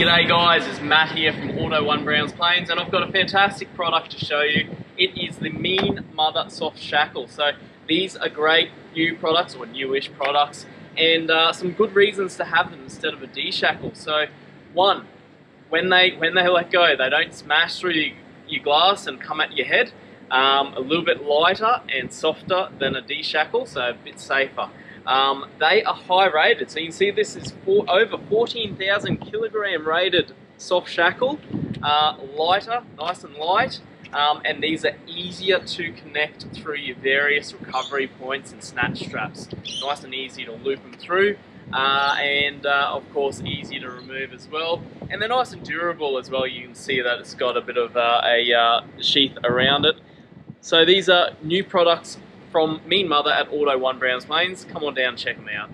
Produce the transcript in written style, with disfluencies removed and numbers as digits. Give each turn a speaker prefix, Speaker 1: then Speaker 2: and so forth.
Speaker 1: G'day guys, it's Matt here from Auto One Browns Plains, and I've got a fantastic product to show you. It is the Mean Mother Soft Shackle. So these are great new products, or newish products, and some good reasons to have them instead of a D-shackle. So one, when they let go, they don't smash through your glass and come at your head. A little bit lighter and softer than a D-shackle, so a bit safer. They are high rated, so you can see this is over 14,000 kilogram rated soft shackle, lighter, nice and light, and these are easier to connect through your various recovery points and snatch straps. Nice and easy to loop them through, and of course easy to remove as well. And they're nice and durable as well. You can see that it's got a bit of a sheath around it. So these are new products from Mean Mother at Auto One Browns Plains. Come on down and check them out.